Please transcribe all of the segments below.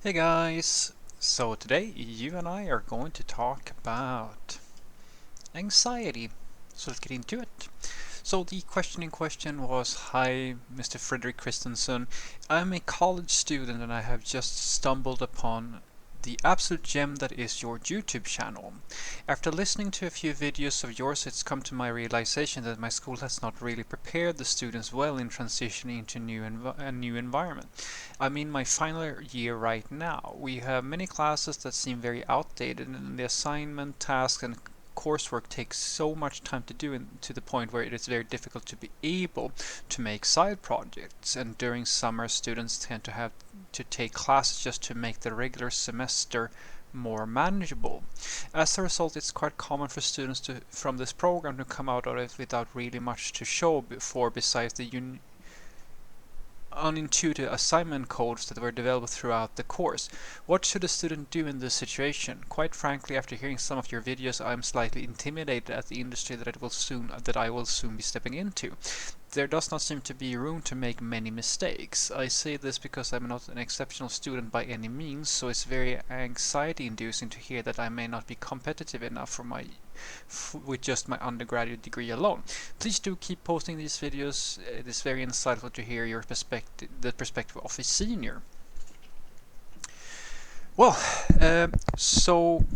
Hey guys! So today you and I are going to talk about anxiety. So let's get into it. So the question in question was, hi Mr. Frederick Christensen. I'm a college student and I have just stumbled upon the absolute gem that is your YouTube channel. After listening to a few videos of yours, it's come to my realization that my school has not really prepared the students well in transitioning into a new environment. I'm in my final year right now. We have many classes that seem very outdated, and the assignment, tasks, and coursework takes so much time to do, and to the point where it is very difficult to be able to make side projects. And during summer, students tend to have to take classes just to make the regular semester more manageable. As a result, it's quite common for students from this program to come out of it without really much to show for besides the unintuitive assignment codes that were developed throughout the course. What should a student do in this situation? Quite frankly, after hearing some of your videos, I'm slightly intimidated at the industry that I will soon be stepping into. There does not seem to be room to make many mistakes. I say this because I'm not an exceptional student by any means, so it's very anxiety inducing to hear that I may not be competitive enough with just my undergraduate degree alone. Please do keep posting these videos. It is very insightful to hear the perspective of a senior. Well, so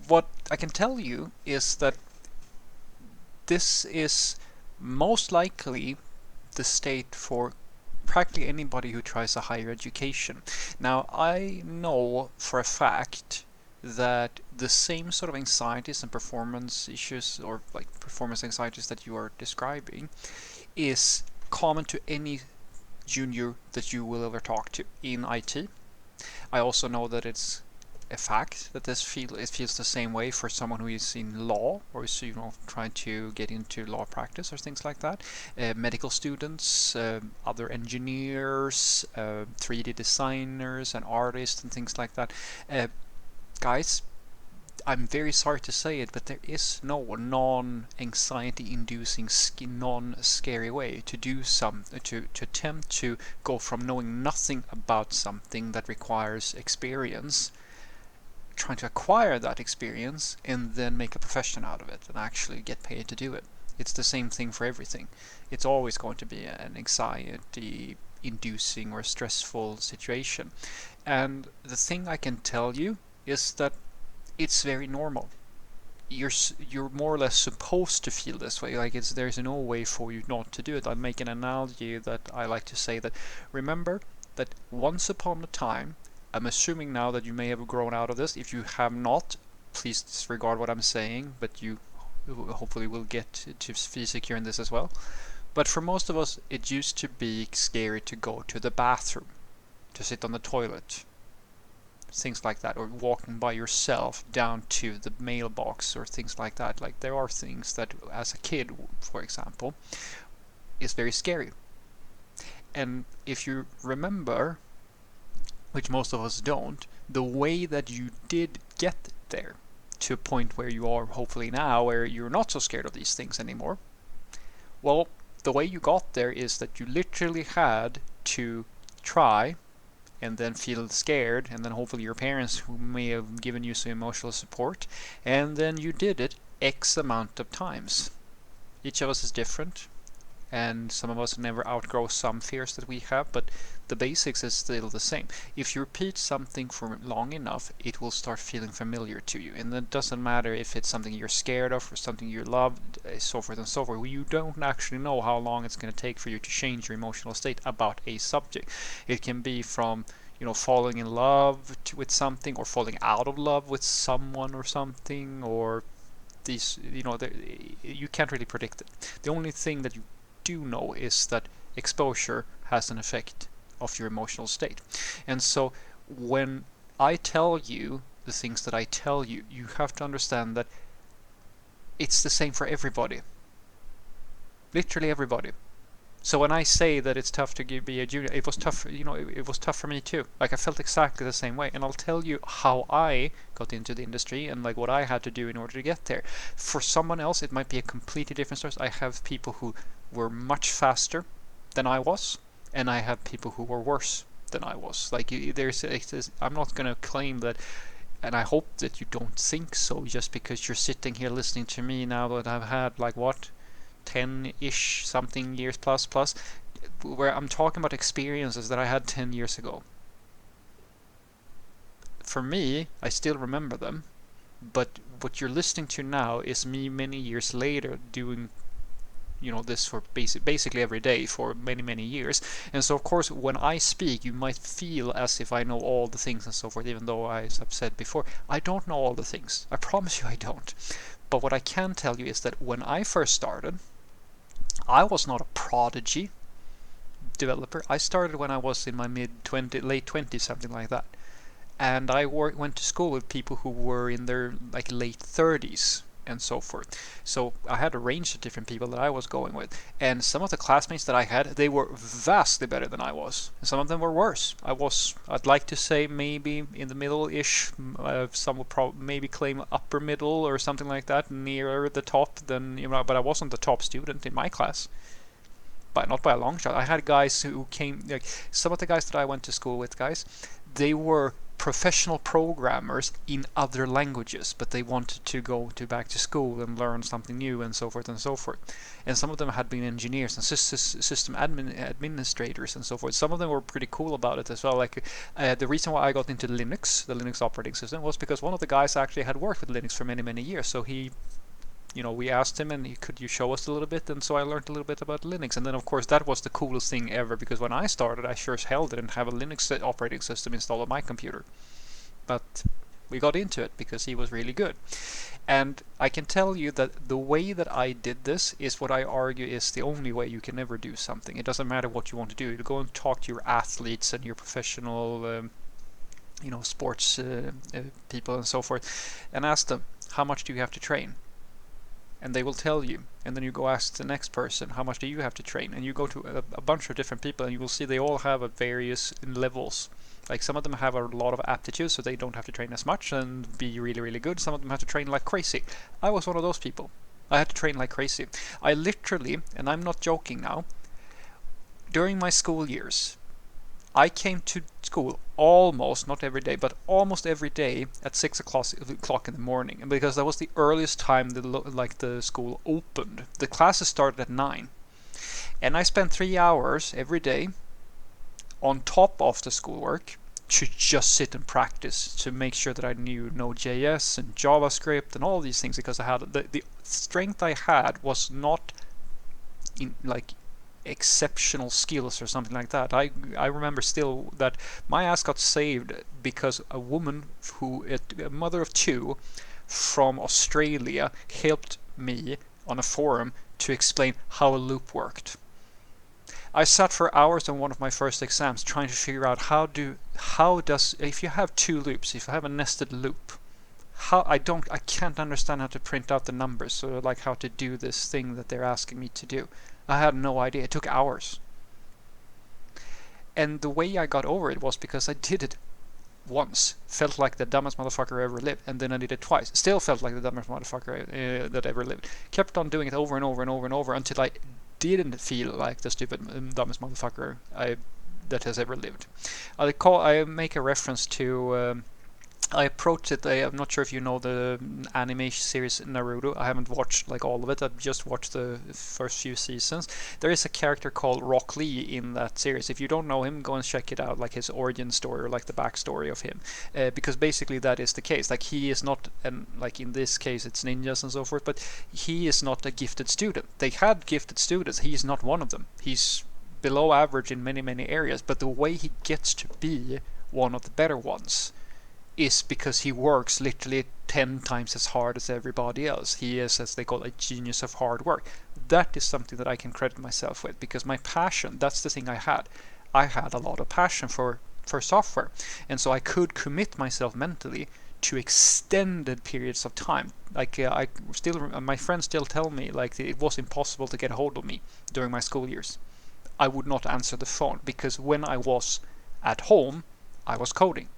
what I can tell you is that this is most likely the state for practically anybody who tries a higher education. Now, I know for a fact that the same sort of anxieties and performance issues, or like performance anxieties that you are describing, is common to any junior that you will ever talk to in IT. I also know that it's a fact that it feels the same way for someone who is in law or is trying to get into law practice or things like that. Medical students, other engineers, 3D designers and artists and things like that. Guys, I'm very sorry to say it, but there is no non-anxiety inducing, non-scary way to do to attempt to go from knowing nothing about something that requires experience, trying to acquire that experience, and then make a profession out of it and actually get paid to do it. It's the same thing for everything. It's always going to be an anxiety inducing or stressful situation. And the thing I can tell you is that it's very normal. You're more or less supposed to feel this way. Like there's no way for you not to do it. I'll make an analogy that I like to say that remember that once upon a time, I'm assuming now that you may have grown out of this. If you have not, please disregard what I'm saying, but you hopefully will get to be secure in this as well. But for most of us, it used to be scary to go to the bathroom, to sit on the toilet, things like that, or walking by yourself down to the mailbox or things like that. Like there are things that as a kid, for example, is very scary. And if you remember, which most of us don't, the way that you did get there to a point where you are hopefully now, where you're not so scared of these things anymore, well, the way you got there is that you literally had to try and then feel scared, and then hopefully your parents who may have given you some emotional support, and then you did it X amount of times. Each of us is different, and some of us never outgrow some fears that we have, but the basics is still the same. If you repeat something for long enough, it will start feeling familiar to you, and it doesn't matter if it's something you're scared of or something you love, so forth and so forth. You don't actually know how long it's going to take for you to change your emotional state about a subject. It can be from falling in love with something, or falling out of love with someone or something, or these, you can't really predict it. The only thing that you do know is that exposure has an effect of your emotional state. And so when I tell you the things that I tell you, you have to understand that it's the same for everybody. Literally everybody. So when I say that it's tough to be a junior, it was tough. It was tough for me too. Like I felt exactly the same way, and I'll tell you how I got into the industry and like what I had to do in order to get there. For someone else, it might be a completely different story. I have people who were much faster than I was, and I have people who were worse. than I was. Like I'm not gonna claim that, and I hope that you don't think so, just because you're sitting here listening to me now that I've had like what 10-ish something years plus, where I'm talking about experiences that I had 10 years ago. For me, I still remember them, but what you're listening to now is me many years later doing this for basically every day for many years. And so of course when I speak, you might feel as if I know all the things and so forth, even though, as I've said before, I don't know all the things. I promise you I don't. But what I can tell you is that when I first started, I was not a prodigy developer. I started when I was in my late 20s, something like that. And I went to school with people who were in their like late 30s and so forth. So I had a range of different people that I was going with, and some of the classmates that I had, they were vastly better than I was, and some of them were worse. I'd like to say maybe in the middle-ish. Some would probably maybe claim upper middle or something like that, nearer the top than but I wasn't the top student in my class. But not by a long shot. I had guys who came, like some of the guys that I went to school with, guys, they were professional programmers in other languages, but they wanted to go back to school and learn something new and so forth and so forth. And some of them had been engineers and system administrators and so forth. Some of them were pretty cool about it as well. Like the reason why I got into Linux, the Linux operating system, was because one of the guys actually had worked with Linux for many years. So we asked him, and could you show us a little bit? And so I learned a little bit about Linux. And then, of course, that was the coolest thing ever, because when I started, I sure as hell didn't have a Linux operating system installed on my computer. But we got into it because he was really good. And I can tell you that the way that I did this is what I argue is the only way you can ever do something. It doesn't matter what you want to do. You go and talk to your athletes and your professional, sports people and so forth, and ask them, how much do you have to train? And they will tell you. And then you go ask the next person, how much do you have to train? And you go to a bunch of different people, and you will see they all have various levels. Like some of them have a lot of aptitude, so they don't have to train as much and be really good. Some of them have to train like crazy. I was one of those people. I had to train like crazy. I literally, and I'm not joking now, during my school years, I came to school almost, not every day, but almost every day at 6 o'clock in the morning. And because that was the earliest time the school opened. The classes started at 9. And I spent 3 hours every day on top of the schoolwork to just sit and practice, to make sure that I knew Node.js and JavaScript and all these things, because I had the strength I had was not in like exceptional skills or something like that. I remember still that my ass got saved because a woman a mother of two from Australia, helped me on a forum to explain how a loop worked. I sat for hours on one of my first exams trying to figure out if you have two loops, if you have a nested loop, I can't understand how to print out the numbers, so like how to do this thing that they're asking me to do. I had no idea. It took hours. And the way I got over it was because I did it once, felt like the dumbest motherfucker ever lived, and then I did it twice, still felt like the dumbest motherfucker that ever lived. Kept on doing it over and over until I didn't feel like the stupid dumbest motherfucker that has ever lived. I make a reference to I approached it. I'm not sure if you know the anime series Naruto. I haven't watched like all of it. I've just watched the first few seasons. There is a character called Rock Lee in that series. If you don't know him, go and check it out, like his origin story or like the backstory of him, because basically that is the case. Like he is not, and like in this case it's ninjas and so forth, but he is not a gifted student. They had gifted students. He is not one of them. He's below average in many areas, but the way he gets to be one of the better ones is because he works literally 10 times as hard as everybody else. He is, as they call it, a genius of hard work. That is something that I can credit myself with, because my passion, that's the thing I had. I had a lot of passion for software, and so I could commit myself mentally to extended periods of time. Like my friends still tell me like it was impossible to get a hold of me during my school years. I would not answer the phone, because when I was at home, I was coding.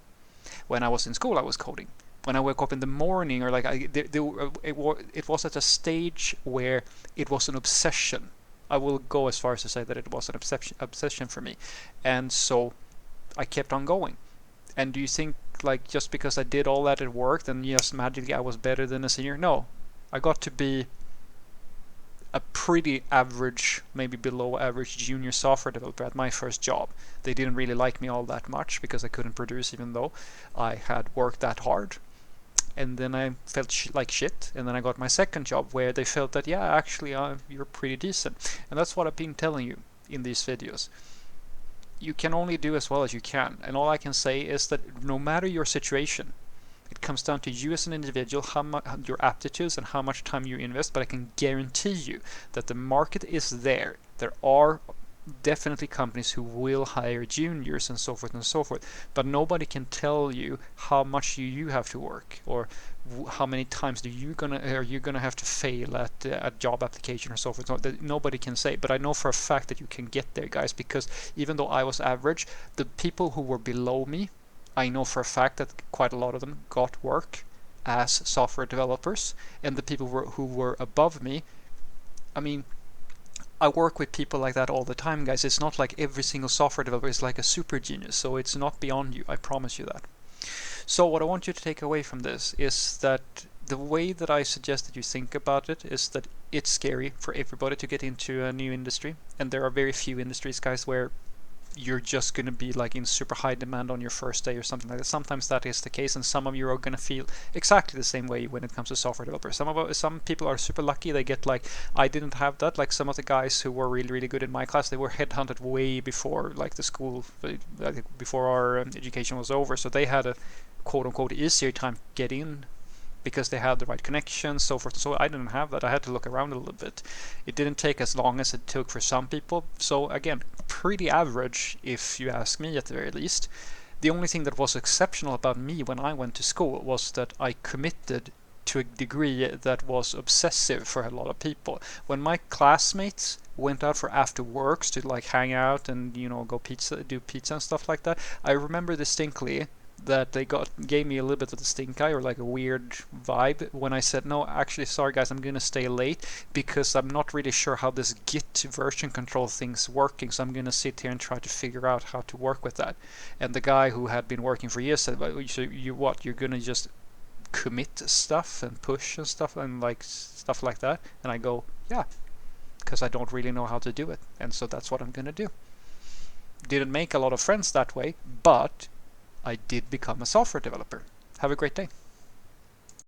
When I was in school, I was coding. When I woke up in the morning, or like it was at a stage where it was an obsession. I will go as far as to say that it was an obsession for me, and so I kept on going. And do you think like just because I did all that at work, then yes, magically I was better than a senior? No, I got to be a pretty average, maybe below average junior software developer at my first job. They didn't really like me all that much because I couldn't produce even though I had worked that hard. And then I felt like shit. And then I got my second job where they felt that, yeah, actually, you're pretty decent. And that's what I've been telling you in these videos. You can only do as well as you can. And all I can say is that no matter your situation, it comes down to you as an individual, your aptitudes and how much time you invest. But I can guarantee you that the market is there. There are definitely companies who will hire juniors and so forth and so forth, but nobody can tell you how much you have to work, or how many times are you gonna have to fail at a job application or so forth. So that nobody can say, but I know for a fact that you can get there, guys, because even though I was average, the people who were below me, I know for a fact that quite a lot of them got work as software developers, and the people who were above me, I mean, I work with people like that all the time, guys. It's not like every single software developer is like a super genius, so it's not beyond you, I promise you that. So what I want you to take away from this is that the way that I suggest that you think about it is that it's scary for everybody to get into a new industry, and there are very few industries, guys, where you're just going to be like in super high demand on your first day or something like that. Sometimes that is the case, and some of you are going to feel exactly the same way when it comes to software developers. Some people are super lucky. They get like, I didn't have that. Like some of the guys who were really really good in my class, they were headhunted way before like the school, before our education was over. So they had a quote unquote easier time get in because they had the right connections, so forth. So I didn't have that. I had to look around a little bit. It didn't take as long as it took for some people. So again, pretty average if you ask me at the very least. The only thing that was exceptional about me when I went to school was that I committed to a degree that was obsessive for a lot of people. When my classmates went out for after works to like hang out and do pizza and stuff like that, I remember distinctly that they gave me a little bit of the stink eye or like a weird vibe when I said, no, actually, sorry guys, I'm gonna stay late because I'm not really sure how this Git version control thing's working, so I'm gonna sit here and try to figure out how to work with that. And the guy who had been working for years said, well, so you're gonna just commit stuff and push and stuff and like stuff like that? And I go, yeah, because I don't really know how to do it, and so that's what I'm gonna do. Didn't make a lot of friends that way, but I did become a software developer. Have a great day.